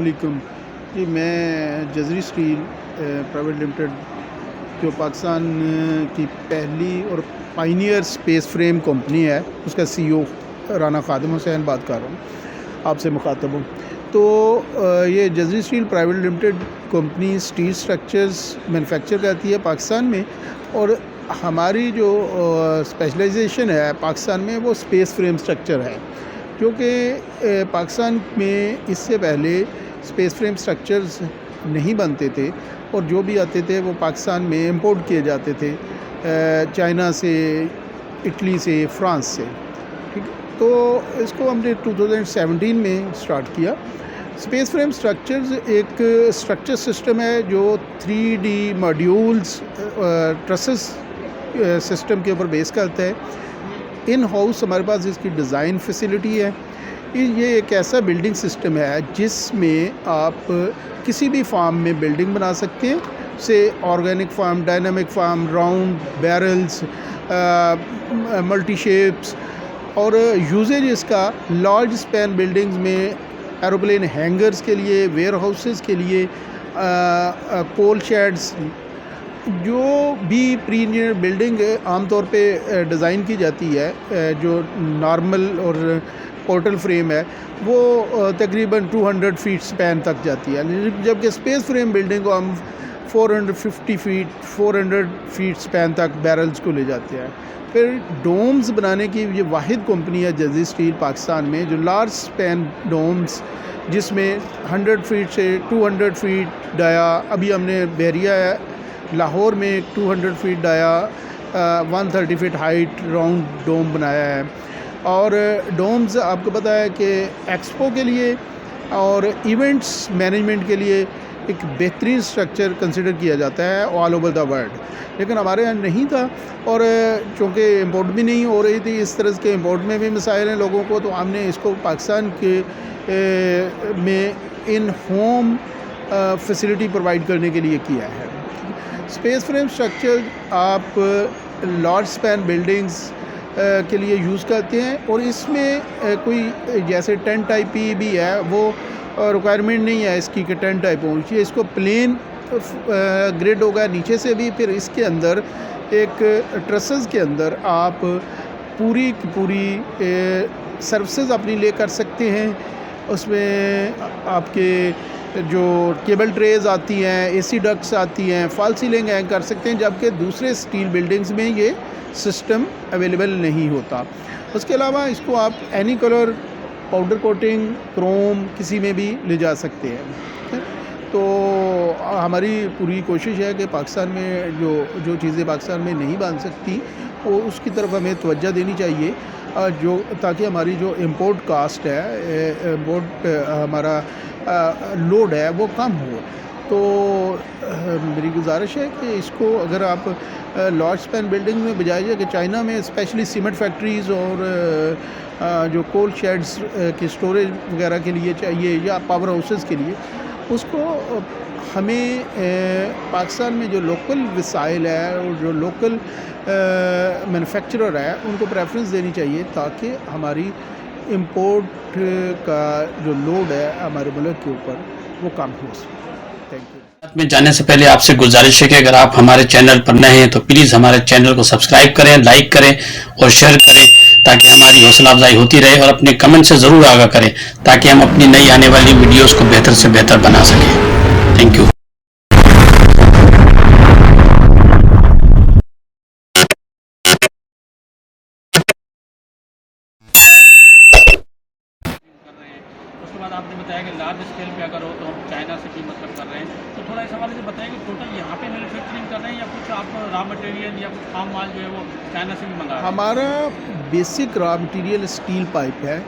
वालेकुम जी। मैं जज़री steel private limited जो पाकिस्तान की पहली और पायनियर स्पेस फ्रेम कंपनी है, उसका सीईओ राना खादिम हुसैन बात कर रहा हूँ, आपसे मुखातब हूँ। तो ये Jazri steel private limited company steel structures manufacture करती है पाकिस्तान में, और हमारी जो स्पेशलाइजेशन है पाकिस्तान में वो स्पेस फ्रेम स्ट्रक्चर है, क्योंकि पाकिस्तान में इससे पहले स्पेस फ्रेम स्ट्रक्चर्स नहीं बनते थे और जो भी आते थे वो पाकिस्तान में इंपोर्ट किए जाते थे, चाइना से, इटली से, फ्रांस से। ठीक है, तो इसको हमने 2017 में स्टार्ट किया। स्पेस फ्रेम स्ट्रक्चर्स एक स्ट्रक्चर सिस्टम है जो 3D मॉड्यूल्स ट्रसेस सिस्टम के ऊपर बेस करता है। इन हाउस हमारे पास इसकी डिज़ाइन फैसिलिटी है। ये एक ऐसा बिल्डिंग सिस्टम है जिसमें आप किसी भी फार्म में बिल्डिंग बना सकते हैं, से organic form, dynamic form, round barrels, multi shapes, और यूजेज इसका लार्ज स्पैन बिल्डिंग्स में, एरोप्लेन हैंगर्स के लिए, वेयर हाउसेस के लिए, कोल शेड्स, जो भी प्री इंजीनियर बिल्डिंग आमतौर पे डिज़ाइन की जाती है, जो नॉर्मल और पोर्टल फ्रेम है, वो तकरीबन 200 फीट स्पैन तक जाती है, जबकि स्पेस फ्रेम बिल्डिंग को हम 450 फीट, 400 फीट स्पैन तक बैरल्स को ले जाते हैं। फिर डोम्स बनाने की ये वाहिद कंपनी है जज़री स्टील पाकिस्तान में, जो लार्ज स्पैन डोम्स, जिसमें 100 फीट से 200 फीट डाया, अभी हमने बहरिया लाहौर में 200 feet dia, 130 feet height round dome बनाया है। और डोम्स आपको पता है कि एक्सपो के लिए और इवेंट्स मैनेजमेंट के लिए एक बेहतरीन स्ट्रक्चर कंसिडर किया जाता है ऑल ओवर द वर्ल्ड, लेकिन हमारे यहाँ नहीं था, और चूँकि इंपोर्ट भी नहीं हो रही थी, इस तरह के इंपोर्ट में भी मसाइल हैं लोगों को, तो हमने इसको पाकिस्तान के में इन होम फैसिलिटी प्रोवाइड करने के लिए किया है। स्पेस फ्रेम स्ट्रक्चर आप लार्ज स्पैन बिल्डिंग्स के लिए यूज़ करते हैं, और इसमें कोई जैसे टेंट टाइप भी है, वो रिक्वायरमेंट नहीं है इसकी कि टेंट टाइप होनी चाहिए। इसको प्लेन ग्रिड होगा नीचे से भी, फिर इसके अंदर एक ट्रसेस के अंदर आप पूरी की पूरी सर्विसेज अपनी ले कर सकते हैं। उसमें आपके जो केबल ट्रेज आती हैं, एसी डक्ट्स आती हैं, फॉल सीलिंग हैंग कर सकते हैं, जबकि दूसरे स्टील बिल्डिंग्स में ये सिस्टम अवेलेबल नहीं होता। उसके अलावा इसको आप any colour, powder coating, Chrome, किसी में भी ले जा सकते हैं। तो हमारी पूरी कोशिश है कि पाकिस्तान में जो चीज़ें पाकिस्तान में नहीं बन सकती, वो उसकी तरफ हमें तवज्जो देनी चाहिए, जो ताकि हमारी जो इंपोर्ट कास्ट है, इंपोर्ट हमारा लोड है, वो कम हो। तो मेरी गुजारिश है कि इसको अगर आप लार्ज स्पैन बिल्डिंग में बजाय कि चाइना में स्पेशली सीमेंट फैक्ट्रीज़ और जो कोल शेड्स की स्टोरेज वगैरह के लिए चाहिए, या पावर हाउसेस के लिए, उसको हमें पाकिस्तान में जो लोकल वसाइल है और जो लोकल मैन्युफैक्चरर है, उनको प्रेफरेंस देनी चाहिए, ताकि हमारी इंपोर्ट का जो लोड है हमारे मुल्क के ऊपर वो कम हो सके। Thank you. में जाने से पहले आपसे गुजारिश है कि अगर आप हमारे चैनल पर नए हैं तो प्लीज़ हमारे चैनल को सब्सक्राइब करें, लाइक करें और शेयर करें, ताकि हमारी हौसला अफजाई होती रहे, और अपने कमेंट से ज़रूर आगाह करें, ताकि हम अपनी नई आने वाली वीडियोज़ को बेहतर से बेहतर बना सकें। Thank you. उसके बाद आपने बताया कि लार्ज स्केल पे अगर हो तो हम चाइना से भी मतलब कर रहे हैं, तो थोड़ा इस हवाले से बताएं कि टोटल यहाँ पे मैन्युफैक्चरिंग कर रहे हैं, या कुछ आप रॉ मटेरियल या कुछ फार्म माल जो है वो चाइना से भी मंगा रहे हैं? हमारा basic raw material steel pipe है,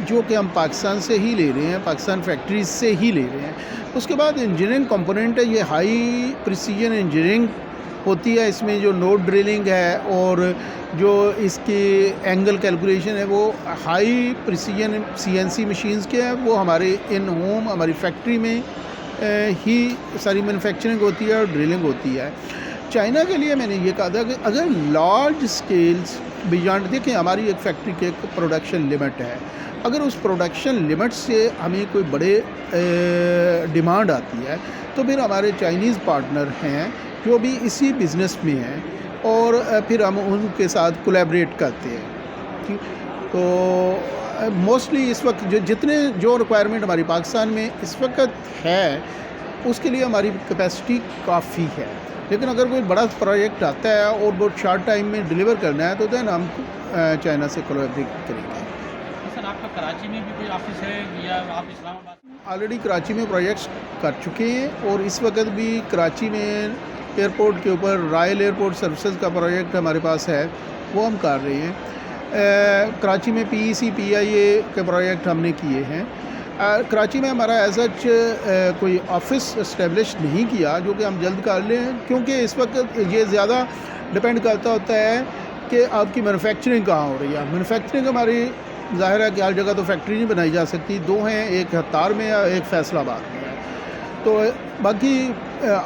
जो कि हम पाकिस्तान से ही ले रहे हैं, पाकिस्तान फैक्ट्रीज से ही ले रहे हैं। उसके बाद इंजीनियरिंग कंपोनेंट है, ये हाई प्रिसीजन इंजीनियरिंग होती है। इसमें जो नोड ड्रिलिंग है और जो इसकी एंगल कैलकुलेशन है, वो हाई प्रिसीजन CNC मशीन्स के हैं। वो हमारे इन होम, हमारी फैक्ट्री में ही सारी मैन्युफैक्चरिंग होती है और ड्रिलिंग होती है। चाइना के लिए मैंने ये कहा था कि अगर लार्ज स्केल्स बियॉन्ड, देखिए हमारी एक फैक्ट्री की एक प्रोडक्शन लिमिट है, अगर उस प्रोडक्शन लिमिट से हमें कोई बड़े डिमांड आती है तो फिर हमारे चाइनीज़ पार्टनर हैं जो भी इसी बिज़नेस में हैं और फिर हम उनके साथ कोलैबोरेट करते हैं। ठीक, तो मोस्टली इस वक्त जो रिक्वायरमेंट हमारी पाकिस्तान में इस वक्त है उसके लिए हमारी कैपेसिटी काफ़ी है, लेकिन अगर कोई बड़ा प्रोजेक्ट आता है और बहुत शॉर्ट टाइम में डिलीवर करना है तो देन हम चाइना से कोलैबोरेट करेंगे। सर आपका कराची में भी कोई ऑफिस है या आप इस्लामाबाद? ऑलरेडी कराची में प्रोजेक्ट्स कर चुके हैं और इस वक्त भी कराची में एयरपोर्ट के ऊपर रॉयल एयरपोर्ट सर्विसेज का प्रोजेक्ट हमारे पास है, वो हम कर रहे हैं। कराची में PEC PIA के प्रोजेक्ट हमने किए हैं। कराची में हमारा एज सच कोई ऑफिस इस्टेब्लिश नहीं किया जो कि हम जल्द कर लें, क्योंकि इस वक्त ये ज़्यादा डिपेंड करता होता है कि आपकी मैन्युफैक्चरिंग कहाँ हो रही है। मैन्युफैक्चरिंग हमारी ज़ाहिर है कि हर जगह तो फैक्ट्री नहीं बनाई जा सकती, 2 हैं, एक हत्तार में या एक फैसलाबाद में है। तो बाकी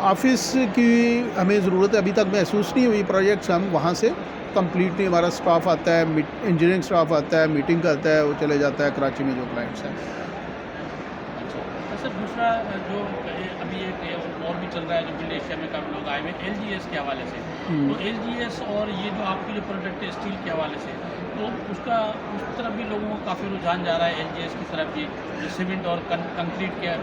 ऑफिस की हमें ज़रूरत अभी तक महसूस नहीं हुई। प्रोजेक्ट्स हम वहाँ से कम्प्लीटली हमारा स्टाफ आता है, इंजीनियरिंग स्टाफ आता है, मीटिंग करता है, वो चले जाता है कराची में जो क्लाइंट्स हैं। अच्छा सर, दूसरा जो अभी एक और भी चल रहा है जो मलेशिया में काफ़ी लोग आए हुए LGS के हवाले से, तो LGS और ये जो आपकी जो प्रोडक्ट है स्टील के हवाले से, तो उसका उस तरफ भी लोगों को काफ़ी रुझान जा रहा है LGS की तरफ भी, जो सीमेंट और कंक्रीट के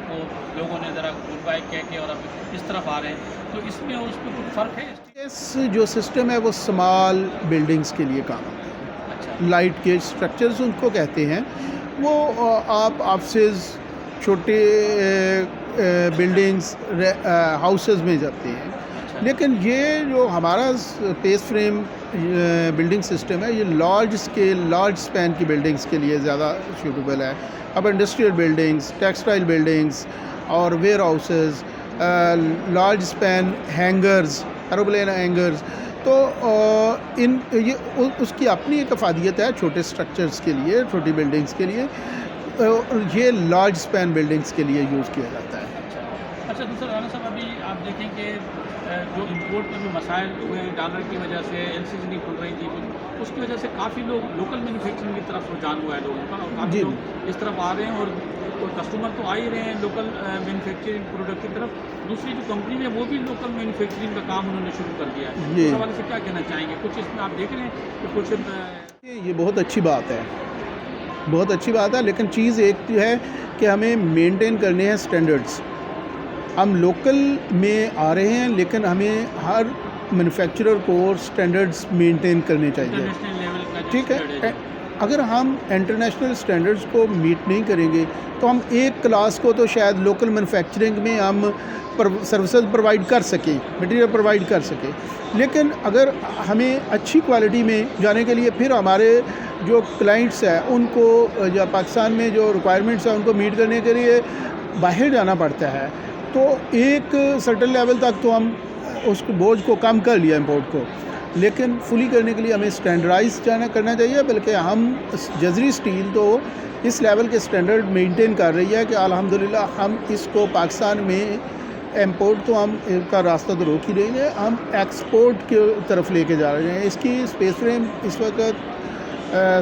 को लोगों ने ज़रा गुड बाय कह के और अब इस तरफ आ रहे हैं, तो इसमें और उसमें कुछ फ़र्क है? इस जो सिस्टम है वो स्मॉल बिल्डिंग्स के लिए काम आता है। अच्छा, लाइट गेज स्ट्रक्चर्स उनको कहते हैं। वो आप ऑफिसेज, छोटे बिल्डिंग्स, हाउसेस में जाते हैं। लेकिन ये जो हमारा स्पेस फ्रेम बिल्डिंग सिस्टम है, ये लार्ज स्केल, लार्ज स्पैन की बिल्डिंग्स के लिए ज़्यादा सूटेबल है। अब इंडस्ट्रियल बिल्डिंग्स, टेक्सटाइल बिल्डिंग्स और warehouses, large span hangars, aeroplane hangars, तो उसकी अपनी एक अफादियत है छोटे स्ट्रक्चर्स के लिए, छोटी बिल्डिंग्स के लिए। ये लार्ज स्पैन बिल्डिंग्स के लिए यूज़ किया जाता है। अच्छा दूसरा राना साहब, अभी आप देखें कि जो इंपोर्ट में जो मसाइल हुए डॉलर की वजह से, LCs नहीं खुल रही थी, उसकी वजह से काफ़ी लोग लोकल मैन्युफैक्चरिंग की तरफ रुझान हुआ है लोगों का, और काफ़ी लोग इस तरफ आ रहे हैं और कस्टमर तो आ ही रहे हैं लोकल मैन्युफैक्चरिंग प्रोडक्ट की तरफ। दूसरी जो कंपनी है वो भी लोकल मैन्युफैक्चरिंग का काम उन्होंने शुरू कर दिया है। इस हवाले से क्या कहना चाहेंगे? कुछ इसमें आप देख रहे हैं कि कुछ ये बहुत अच्छी बात है, बहुत अच्छी बात है, लेकिन चीज़ एक है कि हमें मेंटेन करने हैं स्टैंडर्ड्स। हम लोकल में आ रहे हैं लेकिन हमें हर मैन्युफैक्चरर को स्टैंडर्ड्स मेंटेन करने चाहिए। इंटरनेशनल लेवल का ठीक है, अगर हम इंटरनेशनल स्टैंडर्ड्स को मीट नहीं करेंगे तो हम एक क्लास को तो शायद लोकल मैन्युफैक्चरिंग में हम सर्विसेज प्रोवाइड कर सकें, मटेरियल प्रोवाइड कर सकें, लेकिन अगर हमें अच्छी क्वालिटी में जाने के लिए फिर हमारे जो क्लाइंट्स हैं उनको या पाकिस्तान में जो रिक्वायरमेंट्स हैं उनको मीट करने के लिए बाहर जाना पड़ता है, तो एक सर्टेन लेवल तक तो हम उस बोझ को कम कर लिया इंपोर्ट को, लेकिन फुली करने के लिए हमें स्टैंडर्डाइज करना चाहिए। बल्कि हम जजरी स्टील तो इस लेवल के स्टैंडर्ड मेंटेन कर रही है कि अल्हम्दुलिल्लाह हम इसको पाकिस्तान में इंपोर्ट तो हम का रास्ता तो रोक ही रही है, हम एक्सपोर्ट की तरफ लेके जा रहे हैं। इसकी स्पेस फ्रेम इस वक्त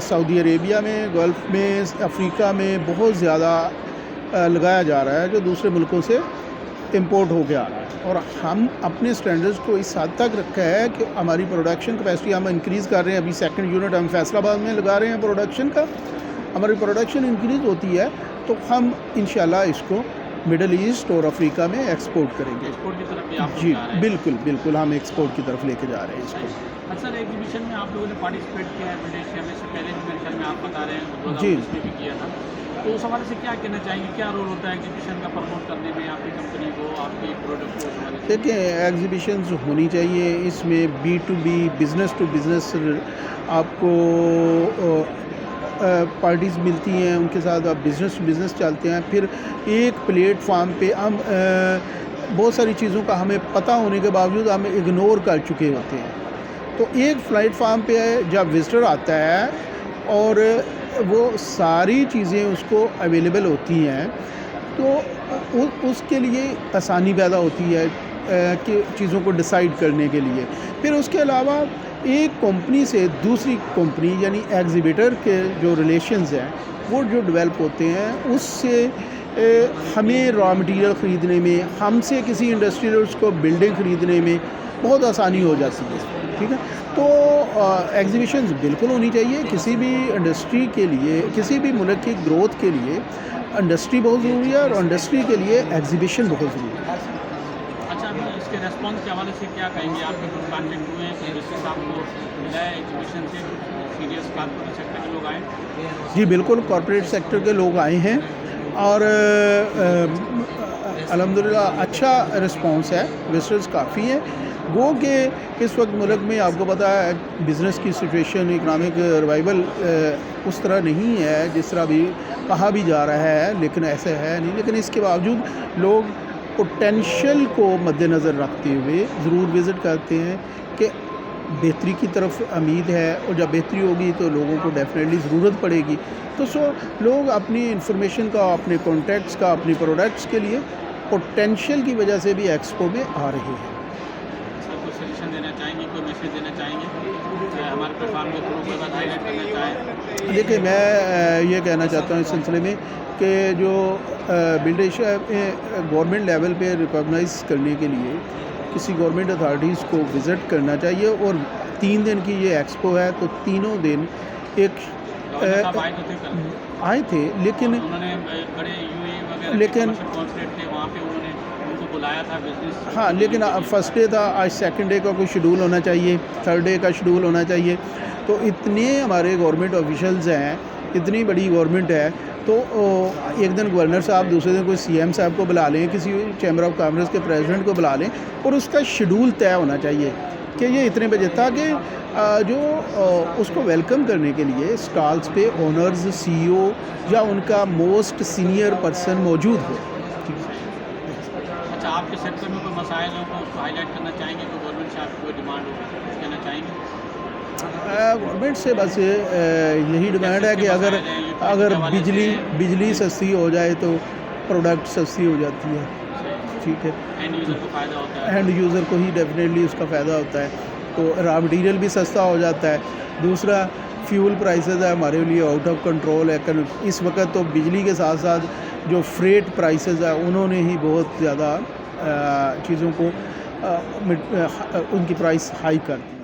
सऊदी अरेबिया में, गल्फ़ में, अफ्रीका में बहुत ज़्यादा लगाया जा रहा है जो दूसरे मुल्कों से इंपोर्ट होके आ रहा है, और हम अपने स्टैंडर्ड्स को इस हद तक रखा है कि हमारी प्रोडक्शन कैपेसिटी हम इंक्रीज़ कर रहे हैं। अभी सेकंड यूनिट हम फैसलाबाद में लगा रहे हैं प्रोडक्शन का। हमारी प्रोडक्शन इंक्रीज़ होती है तो हम इंशाल्लाह इसको मिडल ईस्ट और अफ्रीका में एक्सपोर्ट करेंगे। एक्सपोर्ट की तरफ भी आप जी जा रहे हैं? बिल्कुल बिल्कुल, हम एक्सपोर्ट की तरफ लेके जा रहे हैं इसको। अक्सर एग्जीबिशन में आप लोगों ने पार्टिसिपेट किया है मलेशिया में, से पहले भी मेरे ख्याल में आप बता रहे हैं 2019 में भी किया था, तो उस हवाले से क्या कहना चाहेंगे? क्या रोल होता है एग्जीबिशन का प्रमोट करने में आपकी कंपनी को, आपकी प्रोडक्ट को? उस हवाले से देखिए, एग्जीबिशंस होनी चाहिए, इसमें B2B, बिज़नेस टू बिज़नेस आपको पार्टीज़ मिलती हैं, उनके साथ आप बिज़नेस टू बिज़नेस चलते हैं। फिर एक प्लेटफार्म पे हम बहुत सारी चीज़ों का हमें पता होने के बावजूद हम इग्नोर कर चुके होते हैं। तो एक प्लेटफार्म पे जब विज़िटर आता है और वो सारी चीज़ें उसको अवेलेबल होती हैं तो उसके लिए आसानी पैदा होती है कि चीज़ों को डिसाइड करने के लिए। फिर उसके अलावा एक कंपनी से दूसरी कंपनी यानी एग्जीबिटर के जो रिलेशंस हैं वो जो डेवलप होते हैं, उससे हमें रॉ मटेरियल ख़रीदने में, हमसे किसी इंडस्ट्रियलिस्ट को बिल्डिंग ख़रीदने में बहुत आसानी हो जाती है। ठीक है, तो एग्जीबिशंस बिल्कुल होनी चाहिए किसी भी इंडस्ट्री के लिए, किसी भी मुल्क की ग्रोथ के लिए इंडस्ट्री बहुत ज़रूरी है और इंडस्ट्री के लिए एग्जीबिशन बहुत ज़रूरी है। अच्छा, अभी इसके रेस्पॉन्स के हवाले से क्या कहेंगे? आपके कुछ कॉन्टेक्ट हुए हैं, कुछ रिश्ते आपको मिला है एग्जीबिशन से, कुछ सीरियस कॉर्पोरेट सेक्टर के लोग आए? जी बिल्कुल, कॉर्पोरेट सेक्टर के लोग आए हैं और अल्हम्दुलिल्लाह अच्छा रिस्पांस है, विजिटर्स काफ़ी हैं। गो के इस वक्त मुल्क में आपको पता है बिज़नेस की सिचुएशन, इकनॉमिक रिवाइवल उस तरह नहीं है जिस तरह भी कहा भी जा रहा है, लेकिन ऐसे है नहीं। लेकिन इसके बावजूद लोग पोटेंशियल को मद्देनज़र रखते हुए ज़रूर विज़िट करते हैं कि बेहतरी की तरफ उम्मीद है, और जब बेहतरी होगी तो लोगों को डेफिनेटली ज़रूरत पड़ेगी। तो लोग अपनी इंफॉर्मेशन का, अपने कॉन्टैक्ट्स का, अपनी प्रोडक्ट्स के लिए पोटेंशियल की वजह से भी एक्सपो में आ रहे हैं। सर, कोई सजेशन देना चाहेंगे, कोई मैसेज देना चाहेंगे हमारे प्लेटफॉर्म के थ्रू, कोई बात हाईलाइट करना चाहें? देखिए, मैं ये कहना चाहता हूँ इस सिलसिले में कि जो बिल्डर गवर्नमेंट लेवल पे रिकॉग्नाइज़ करने के लिए किसी गवर्नमेंट अथॉरिटीज़ को विज़िट करना चाहिए। और 3 दिन की ये एक्सपो है, तो तीनों दिन एक साहब आए तो थे कल? आए थे, लेकिन उन्होंने बड़े यूएई वगैरह लेकिन कॉन्सुलेट थे वहाँ पे, उन्होंने उनको बुलाया था बिजनेस। हाँ, लेकिन फर्स्ट डे था, आज सेकंड डे का कोई शेड्यूल होना चाहिए, थर्ड डे का शेड्यूल होना चाहिए। तो इतने हमारे गवर्नमेंट ऑफिशियल्स हैं, इतनी बड़ी गवर्नमेंट है, तो एक दिन गवर्नर साहब, दूसरे दिन कोई सीएम साहब को बुला लें, किसी चैम्बर ऑफ कॉमर्स के प्रेसिडेंट को बुला लें, और उसका शेड्यूल तय होना चाहिए कि ये इतने बजे, ताकि जो उसको वेलकम करने के लिए स्टॉल्स पे ओनर्स, सीईओ या उनका मोस्ट सीनियर पर्सन मौजूद हो। अच्छा, आपके सेक्टर में कोई मसाइल हो तो उसको हाईलाइट करना चाहेंगे? कोई गवर्नमेंट से आपको कोई डिमांड हो कुछ कहना चाहेंगे? गवर्नमेंट से बस यही डिमांड है कि अगर बिजली सस्ती हो जाए तो प्रोडक्ट सस्ती हो जाती है। ठीक है, एंड यूज़र को फ़ायदा होता है। एंड यूज़र को ही डेफिनेटली उसका फ़ायदा होता है, तो रॉ मटेरियल भी सस्ता हो जाता है। दूसरा, फ्यूल प्राइसेस है हमारे लिए आउट ऑफ कंट्रोल है इस वक्त, तो बिजली के साथ साथ जो फ्रेट प्राइसेस है उन्होंने ही बहुत ज़्यादा चीज़ों को उनकी प्राइस हाई कर दी।